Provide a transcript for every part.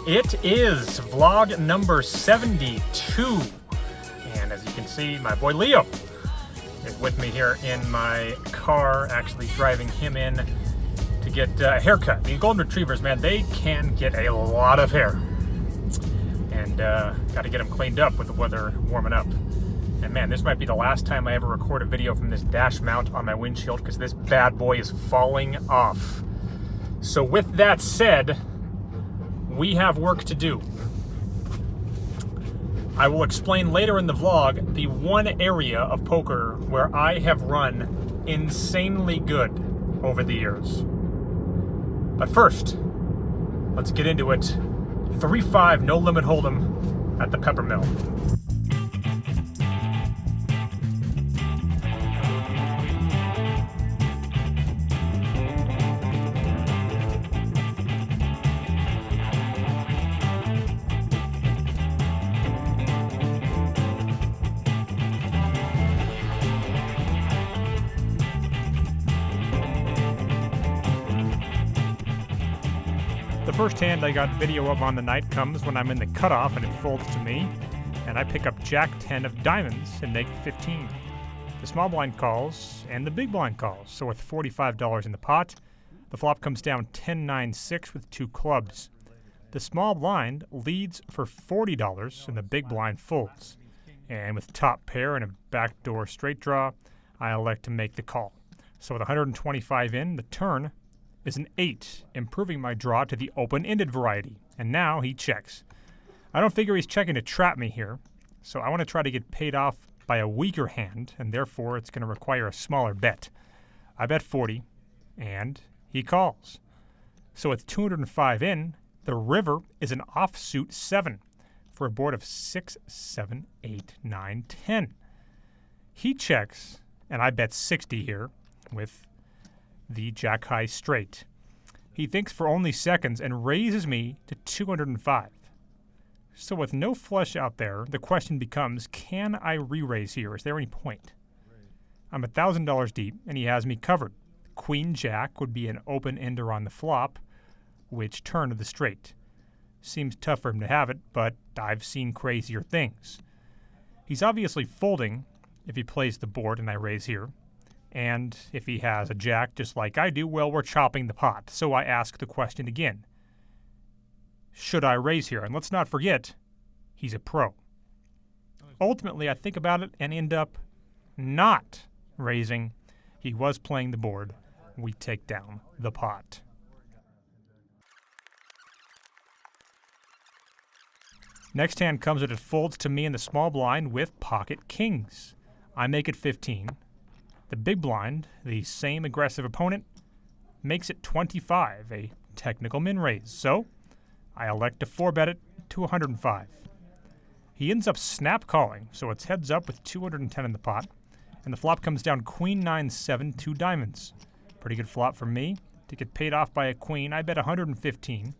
It is vlog number 72, and as you can see, my boy Leo is with me here in my car, actually driving him in to get a haircut. These golden retrievers, man, they can get a lot of hair, and got to get them cleaned up with the weather warming up. And man, this might be the last time I ever record a video from this dash mount on my windshield, because this bad boy is falling off. So with that said, we have work to do. I will explain later in the vlog the one area of poker where I have run insanely good over the years. But first, let's get into it. 3-5 no limit hold'em at the Peppermill. The first hand I got video of on the night comes when I'm in the cutoff and it folds to me, and I pick up Jack 10 of diamonds and make 15. The small blind calls and the big blind calls, so with $45 in the pot, the flop comes down 10-9-6 with 2 clubs. The small blind leads for $40 and the big blind folds. And with top pair and a backdoor straight draw, I elect to make the call. So with 125 in, the turn is an 8, improving my draw to the open-ended variety. And now he checks. I don't figure he's checking to trap me here, so I want to try to get paid off by a weaker hand, and therefore it's going to require a smaller bet. I bet 40, and he calls. So with 205 in, the river is an offsuit 7 for a board of 6, 7, 8, 9, 10. He checks, and I bet 60 here with the jack high straight. He thinks for only seconds and raises me to 205. So with no flush out there, the question becomes, can I re-raise here? Is there any point? I'm $1,000 deep, and he has me covered. Queen Jack would be an open ender on the flop, which turned the straight. Seems tough for him to have it, but I've seen crazier things. He's obviously folding if he plays the board and I raise here. And if he has a jack just like I do, well, we're chopping the pot. So I ask the question again. Should I raise here? And let's not forget, he's a pro. Ultimately, I think about it and end up not raising. He was playing the board. We take down the pot. Next hand comes that it folds to me in the small blind with pocket kings. I make it 15. The big blind, the same aggressive opponent, makes it 25, a technical min raise. So I elect to 4-bet it to 105. He ends up snap calling, so it's heads up with 210 in the pot, and the flop comes down queen 9-7, 2 diamonds. Pretty good flop for me. To get paid off by a queen, I bet 115,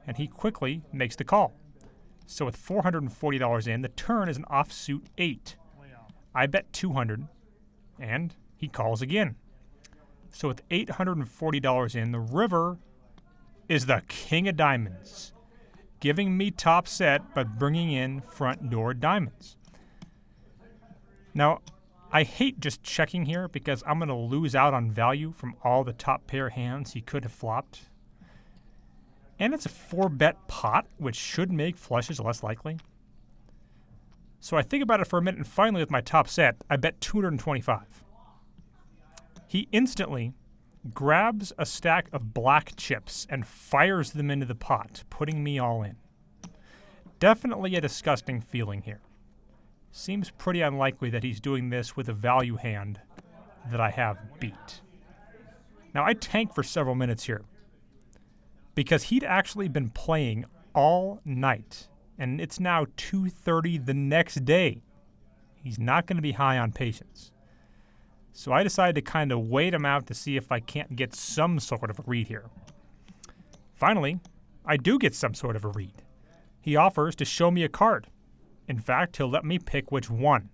and he quickly makes the call. So with $440 in, the turn is an offsuit 8. I bet 200, and he calls again. So with $840 in, the river is the king of diamonds, giving me top set but bringing in front door diamonds. Now, I hate just checking here because I'm going to lose out on value from all the top pair hands he could have flopped. And it's a 4-bet pot, which should make flushes less likely. So I think about it for a minute, and finally with my top set, I bet 225. He instantly grabs a stack of black chips and fires them into the pot, putting me all in. Definitely a disgusting feeling here. Seems pretty unlikely that he's doing this with a value hand that I have beat. Now I tank for several minutes here because he'd actually been playing all night, and it's now 2:30 the next day. He's not going to be high on patience. So I decided to kind of wait him out to see if I can't get some sort of a read here. Finally, I do get some sort of a read. He offers to show me a card. In fact, he'll let me pick which one.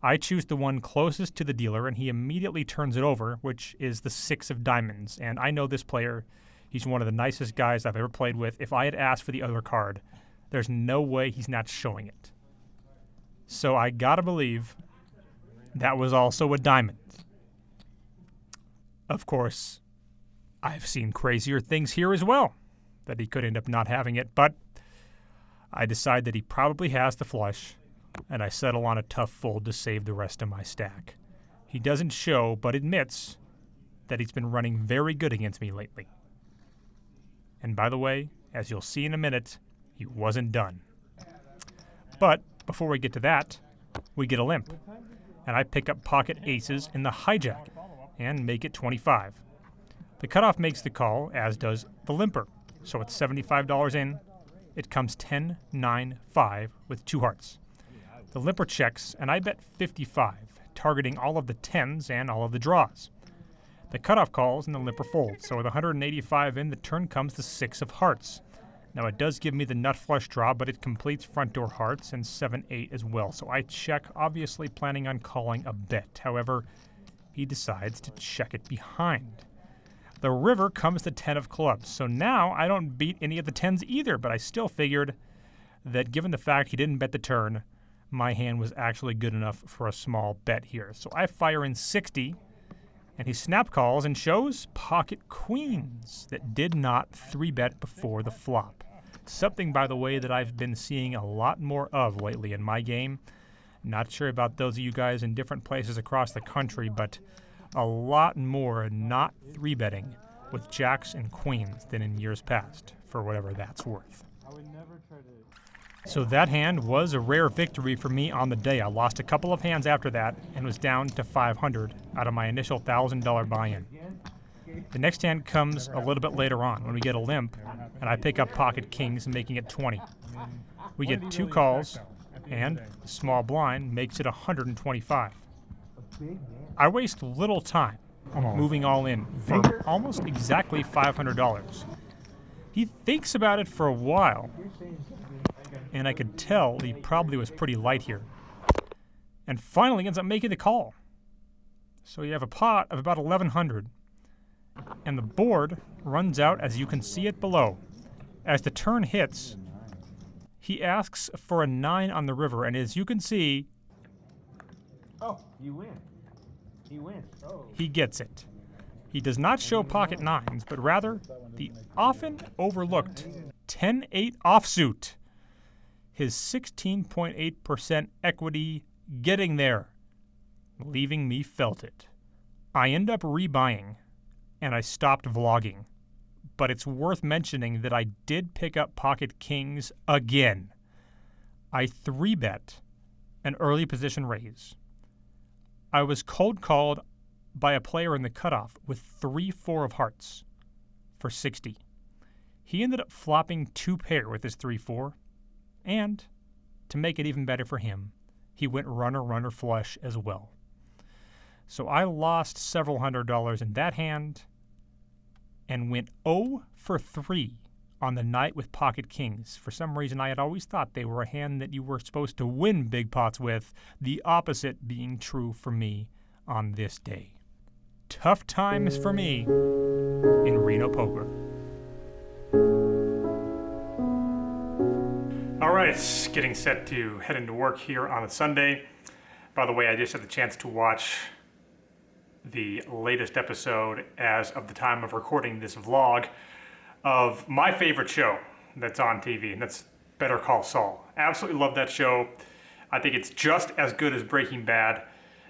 I choose the one closest to the dealer, and he immediately turns it over, which is the 6 of diamonds. And I know this player, He's one of the nicest guys I've ever played with. If I had asked for the other card, there's no way he's not showing it. So I gotta believe that was also a diamond. Of course, I've seen crazier things here as well, that he could end up not having it, but I decide that he probably has the flush, and I settle on a tough fold to save the rest of my stack. He doesn't show, but admits that he's been running very good against me lately. And by the way, as you'll see in a minute, he wasn't done. But before we get to that, we get a limp, and I pick up pocket aces in the hijack and make it 25. The cutoff makes the call, as does the limper, so it's $75 in. It comes 10, 9, 5 with 2 hearts. The limper checks, and I bet 55, targeting all of the 10s and all of the draws. The cutoff calls and the limper folds, so with 185 in, the turn comes the 6 of hearts. Now it does give me the nut flush draw, but it completes front door hearts and 7-8 as well, so I check, obviously planning on calling a bet. However, he decides to check it behind. The river comes the 10 of clubs, so now I don't beat any of the 10s either, but I still figured that given the fact he didn't bet the turn, my hand was actually good enough for a small bet here. So I fire in 60, and he snap calls and shows pocket queens that did not 3-bet before the flop. Something, by the way, that I've been seeing a lot more of lately in my game. Not sure about those of you guys in different places across the country, but a lot more not 3-betting with jacks and queens than in years past, for whatever that's worth. So that hand was a rare victory for me on the day. I lost a couple of hands after that and was down to 500 out of my initial $1,000 buy-in. The next hand comes a little bit later on when we get a limp, and I pick up pocket kings, making it 20. We get 2 calls, and the small blind makes it 125. I waste little time moving all in for almost exactly $500. He thinks about it for a while, and I could tell he probably was pretty light here, and finally ends up making the call. So you have a pot of about 1,100, and the board runs out as you can see it below. As the turn hits, he asks for a 9 on the river, and as you can see, you win. He wins. He gets it. He does not show pocket 9s, but rather the often overlooked 10-8 offsuit. His 16.8% equity getting there, leaving me felt it. I end up rebuying, and I stopped vlogging. But it's worth mentioning that I did pick up pocket kings again. I 3-bet an early position raise. I was cold called by a player in the cutoff with 3-4 of hearts for 60. He ended up flopping 2 pair with his 3-4, and to make it even better for him, he went runner flush as well. So I lost several $100s in that hand and went 0 for 3 on the night with pocket kings. For some reason, I had always thought they were a hand that you were supposed to win big pots with, the opposite being true for me on this day. Tough times for me in Reno Poker. All right, getting set to head into work here on a Sunday. By the way, I just had the chance to watch the latest episode as of the time of recording this vlog of my favorite show that's on TV, and that's Better Call Saul. Absolutely love that show. I think it's just as good as Breaking Bad,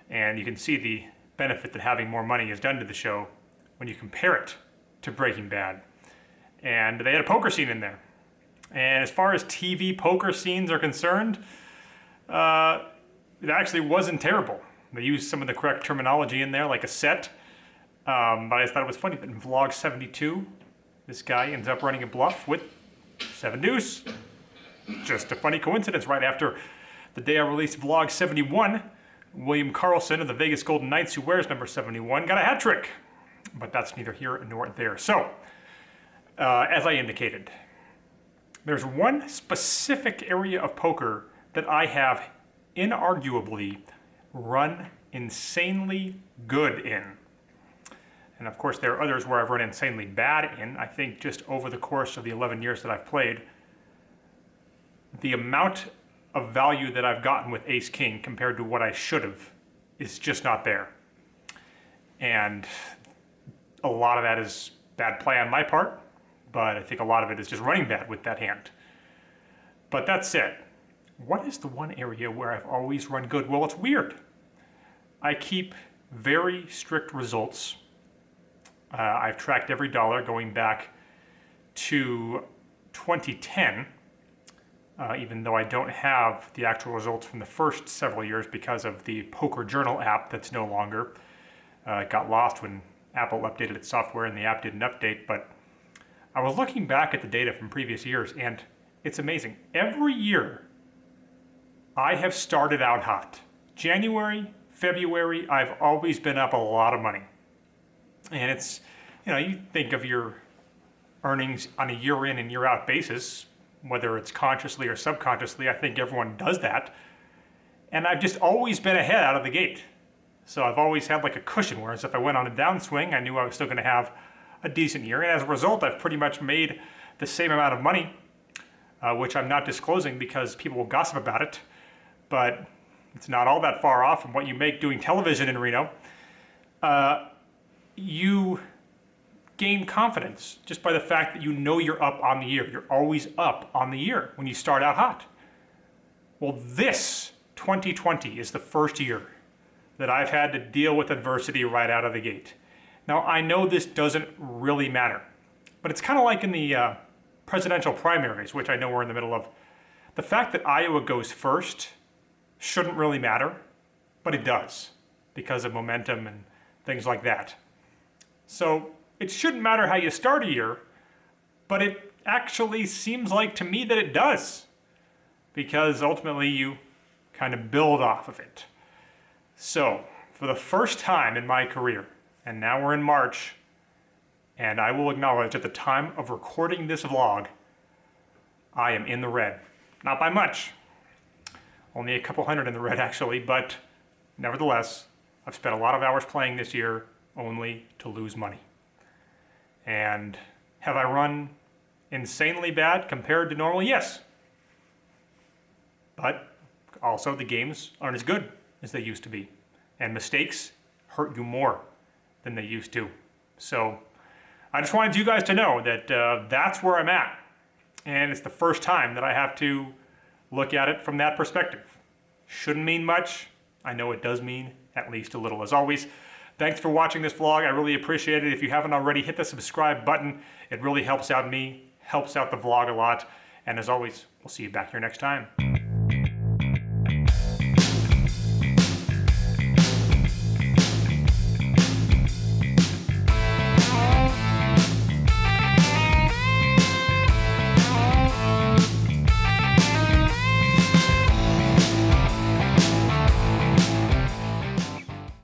and you can see the benefit that having more money has done to the show when you compare it to Breaking Bad. And they had a poker scene in there. And as far as TV poker scenes are concerned, it actually wasn't terrible. They used some of the correct terminology in there, like a set. But I just thought it was funny that in Vlog 72, this guy ends up running a bluff with 7 deuce. Just a funny coincidence. Right after the day I released Vlog 71, William Carlson of the Vegas Golden Knights, who wears number 71, got a hat trick. But that's neither here nor there. So, as I indicated, there's one specific area of poker that I have inarguably run insanely good in. And of course there are others where I've run insanely bad in. I think just over the course of the 11 years that I've played, the amount of value that I've gotten with Ace-King compared to what I should have is just not there. And a lot of that is bad play on my part, but I think a lot of it is just running bad with that hand. But that said, what is the one area where I've always run good? Well, it's weird. I keep very strict results. I've tracked every dollar going back to 2010, even though I don't have the actual results from the first several years because of the Poker Journal app that's no longer. It got lost when Apple updated its software and the app didn't update, but I was looking back at the data from previous years and it's amazing. Every year I have started out hot. January, February, I've always been up a lot of money. And it's, you think of your earnings on a year in and year out basis, whether it's consciously or subconsciously, I think everyone does that. And I've just always been ahead out of the gate. So I've always had like a cushion, whereas if I went on a downswing, I knew I was still gonna have a decent year. And as a result, I've pretty much made the same amount of money, which I'm not disclosing because people will gossip about it, but it's not all that far off from what you make doing television in Reno. You gain confidence just by the fact that you know you're up on the year. You're always up on the year when you start out hot. Well, this 2020 is the first year that I've had to deal with adversity right out of the gate. Now, I know this doesn't really matter, but it's kind of like in the presidential primaries, which I know we're in the middle of. The fact that Iowa goes first shouldn't really matter, but it does because of momentum and things like that. So it shouldn't matter how you start a year, but it actually seems like to me that it does, because ultimately you kind of build off of it. So for the first time in my career, and now we're in March, and I will acknowledge at the time of recording this vlog, I am in the red. Not by much, only a couple hundred in the red actually, but nevertheless, I've spent a lot of hours playing this year only to lose money. And have I run insanely bad compared to normal? Yes. But also the games aren't as good as they used to be. And mistakes hurt you more than they used to. So I just wanted you guys to know that that's where I'm at. And it's the first time that I have to look at it from that perspective. Shouldn't mean much. I know it does mean at least a little. As always, thanks for watching this vlog. I really appreciate it. If you haven't already, hit the subscribe button. It really helps out me, helps out the vlog a lot. And as always, we'll see you back here next time.